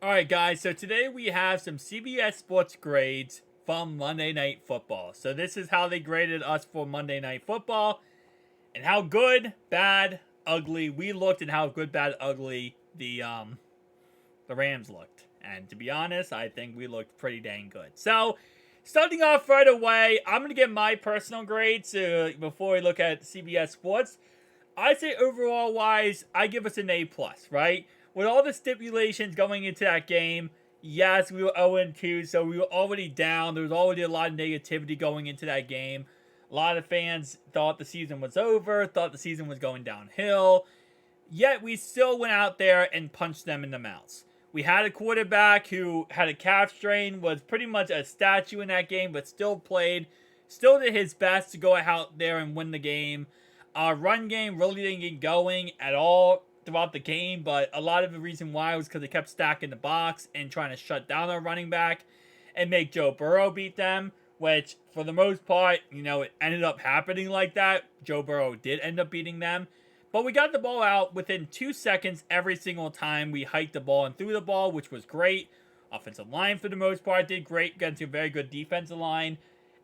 Alright guys, so today we have some CBS Sports grades from Monday Night Football. So this is how they graded us for Monday Night Football, and how good, bad, ugly we looked, and how good, bad, ugly the Rams looked. And to be honest, I think we looked pretty dang good. So, starting off right away, I'm going to give my personal grades before we look at CBS Sports. I'd say overall wise, I give us an A+, right? With all the stipulations going into that game, yes, we were 0-2, so we were already down. There was already a lot of negativity going into that game. A lot of fans thought the season was over, thought the season was going downhill. Yet we still went out there and punched them in the mouths. We had a quarterback who had a calf strain, was pretty much a statue in that game, but still played, still did his best to go out there and win the game. Our run game really didn't get going at all throughout the game, but a lot of the reason why was because they kept stacking the box and trying to shut down our running back and make Joe Burrow beat them, which for the most part, it ended up happening like that. Joe Burrow did end up beating them. But we got the ball out within 2 seconds every single time we hiked the ball and threw the ball, which was great. Offensive line, for the most part, did great against a very good defensive line.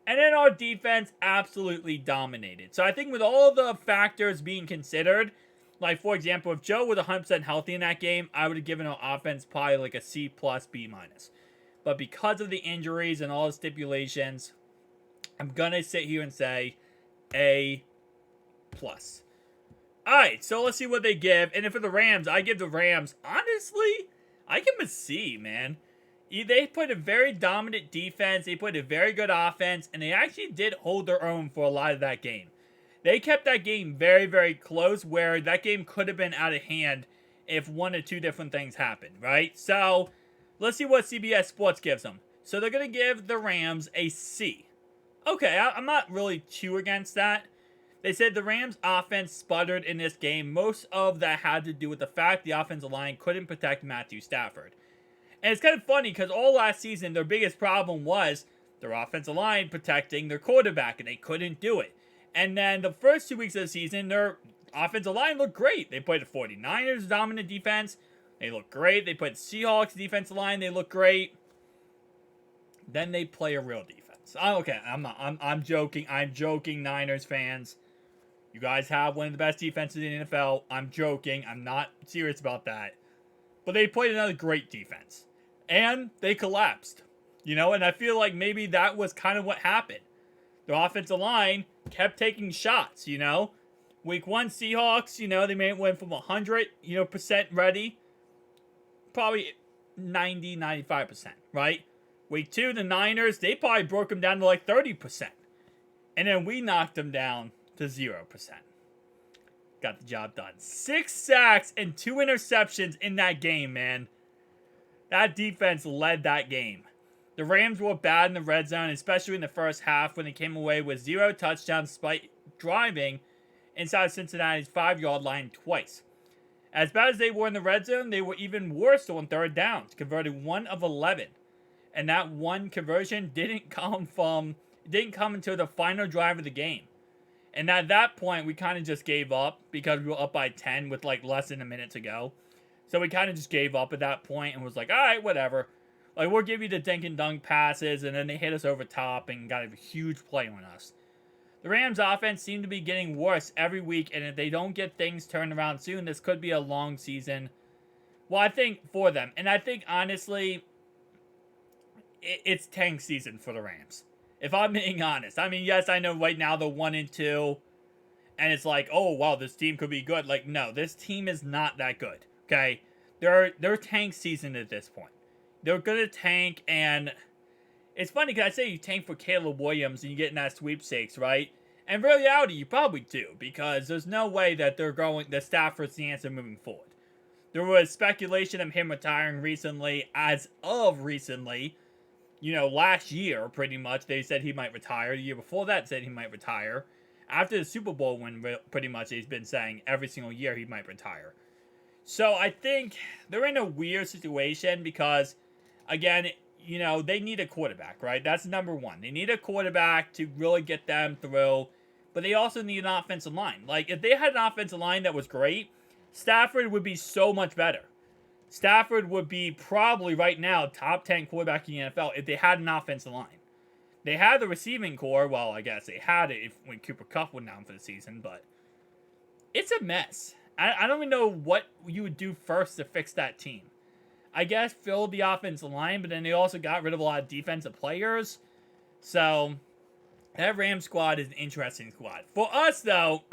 And then our defense absolutely dominated. So I think with all the factors being considered, like for example, if Joe was 100% healthy in that game, I would have given our offense probably like a C+, B-. But because of the injuries and all the stipulations, I'm going to sit here and say A+. Alright, so let's see what they give. And then for the Rams, I give the Rams, honestly, I give them a C, man. They played a very dominant defense, they played a very good offense, and they actually did hold their own for a lot of that game. They kept that game very, very close, where that game could have been out of hand if one or two different things happened, right? So, let's see what CBS Sports gives them. So they're going to give the Rams a C. Okay, I'm not really too against that. They said the Rams' offense sputtered in this game. Most of that had to do with the fact the offensive line couldn't protect Matthew Stafford. And it's kind of funny because all last season, their biggest problem was their offensive line protecting their quarterback, and they couldn't do it. And then the first 2 weeks of the season, their offensive line looked great. They played the 49ers dominant defense. They looked great. They played the Seahawks defensive line. They looked great. Then they play a real defense. Okay, I'm joking. I'm joking, Niners fans. You guys have one of the best defenses in the NFL. I'm joking. I'm not serious about that. But they played another great defense. And they collapsed. And I feel like maybe that was kind of what happened. Their offensive line kept taking shots, Week 1 Seahawks, they may have went from 100, percent ready. Probably 90, 95%, right? Week 2, the Niners, they probably broke them down to like 30%. And then we knocked them down to 0%. Got the job done. 6 sacks and 2 interceptions in that game, man. That defense led that game. The Rams were bad in the red zone, especially in the first half when they came away with 0 touchdowns despite driving inside Cincinnati's 5-yard line twice. As bad as they were in the red zone, they were even worse on third downs, converting 1 of 11. And that one conversion didn't come until the final drive of the game. And at that point, we kind of just gave up because we were up by 10 with like less than a minute to go. So we kind of just gave up at that point and was like, all right, whatever. Like, we'll give you the dink and dunk passes, and then they hit us over top and got a huge play on us. The Rams' offense seemed to be getting worse every week, and if they don't get things turned around soon, this could be a long season. Well, I think for them. And I think, honestly, it's tank season for the Rams. If I'm being honest. I mean, yes, I know right now they're 1-2. And it's like, oh, wow, this team could be good. Like, no, this team is not that good. Okay? They're tank season at this point. They're going to tank, and it's funny because I say you tank for Caleb Williams and you get in that sweepstakes, right? And in reality, you probably do, because there's no way that the Stafford's the answer moving forward. There was speculation of him retiring recently, as of recently. Last year, pretty much, they said he might retire. The year before that said he might retire. After the Super Bowl win, pretty much, he's been saying every single year he might retire. So I think they're in a weird situation because, again, they need a quarterback, right? That's number one. They need a quarterback to really get them through, but they also need an offensive line. Like, if they had an offensive line that was great, Stafford would be so much better. Stafford would be probably right now top 10 quarterback in the NFL if they had an offensive line. They had the receiving core. Well, I guess they had it when Cooper Kupp went down for the season, but it's a mess. I don't even know what you would do first to fix that team. I guess fill the offensive line, but then they also got rid of a lot of defensive players. So that Rams squad is an interesting squad. For us, though,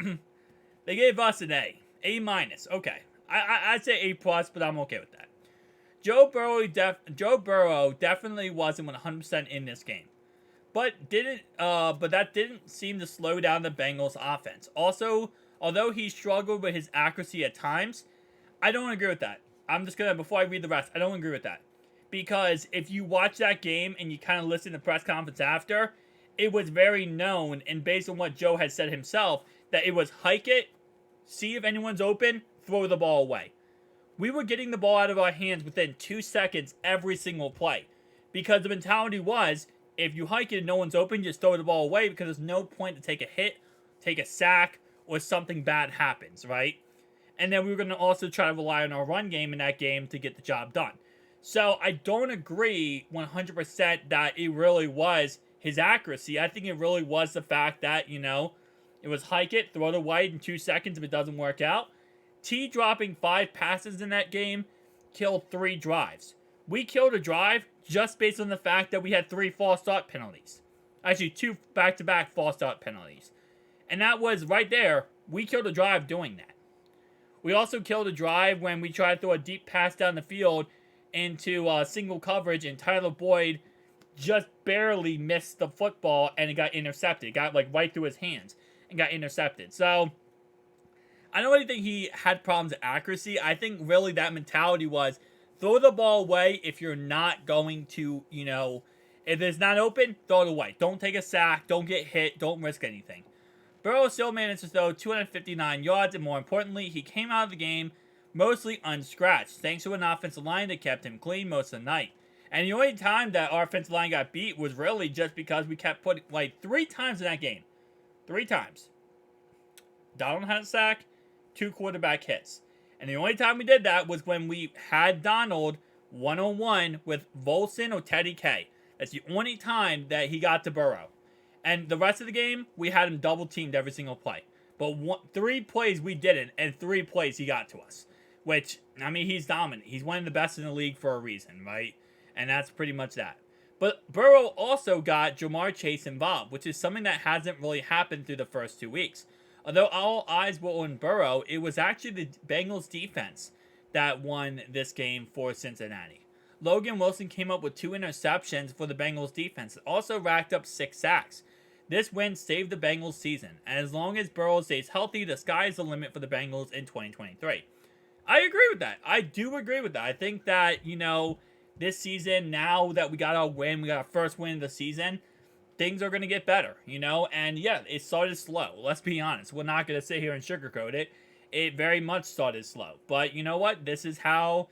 they gave us an A. A minus. Okay. I'd say A plus, but I'm okay with that. Joe Burrow definitely wasn't 100% in this game. But that didn't seem to slow down the Bengals offense. Also, although he struggled with his accuracy at times, I don't agree with that. Before I read the rest, I don't agree with that. Because if you watch that game and you kind of listen to the press conference after, it was very known, and based on what Joe had said himself, that it was hike it, see if anyone's open, throw the ball away. We were getting the ball out of our hands within 2 seconds every single play. Because the mentality was, if you hike it and no one's open, just throw the ball away because there's no point to take a hit, take a sack, or something bad happens, right? And then we were going to also try to rely on our run game in that game to get the job done. So I don't agree 100% that it really was his accuracy. I think it really was the fact that, it was hike it, throw it away in 2 seconds if it doesn't work out. T dropping 5 passes in that game killed 3 drives. We killed a drive just based on the fact that we had 3 false start penalties. Actually, 2 back-to-back false start penalties. And that was right there, we killed a drive doing that. We also killed a drive when we tried to throw a deep pass down the field into single coverage, and Tyler Boyd just barely missed the football and it got intercepted. It got right through his hands and got intercepted. So I don't really think he had problems with accuracy. I think really that mentality was throw the ball away if you're not going to, if it's not open, throw it away. Don't take a sack. Don't get hit. Don't risk anything. Burrow still managed to throw 259 yards, and more importantly, he came out of the game mostly unscratched, thanks to an offensive line that kept him clean most of the night. And the only time that our offensive line got beat was really just because we kept putting, 3 times in that game. 3 times. Donald had a sack, 2 quarterback hits. And the only time we did that was when we had Donald one-on-one with Volson or Teddy K. That's the only time that he got to Burrow. And the rest of the game, we had him double-teamed every single play. But 3 plays we didn't, and 3 plays he got to us. Which, he's dominant. He's one of the best in the league for a reason, right? And that's pretty much that. But Burrow also got Jamar Chase involved, which is something that hasn't really happened through the first 2 weeks. Although all eyes were on Burrow, it was actually the Bengals defense that won this game for Cincinnati. Logan Wilson came up with 2 interceptions for the Bengals defense. It also racked up 6 sacks. This win saved the Bengals season, and as long as Burrow stays healthy, the sky is the limit for the Bengals in 2023. I agree with that. I do agree with that. I think that, this season, now that we got our win, we got our first win of the season, things are going to get better, And yeah, it started slow. Let's be honest. We're not going to sit here and sugarcoat it. It very much started slow. But you know what? This is how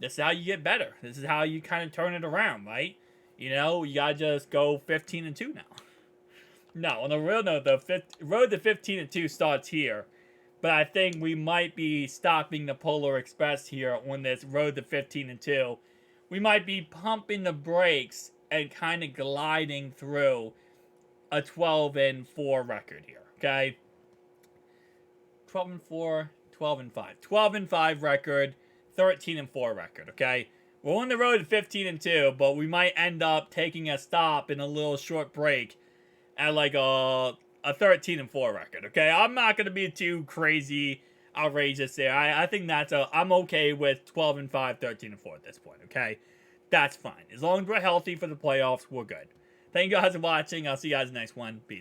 you get better. This is how you kind of turn it around, right? You got to just go 15-2 now. No, on a real note, the road to 15-2 starts here. But I think we might be stopping the Polar Express here on this road to 15-2. We might be pumping the brakes and kind of gliding through a 12-4 record here, okay? 12-4, 12-5. 12-5 record, 13-4 record, okay? We're on the road to 15-2, but we might end up taking a stop in a little short break at a 13-4 record, okay? I'm not going to be too crazy, outrageous there. I think I'm okay with 12-5, 13-4 at this point, okay? That's fine. As long as we're healthy for the playoffs, we're good. Thank you guys for watching. I'll see you guys in the next one. Peace.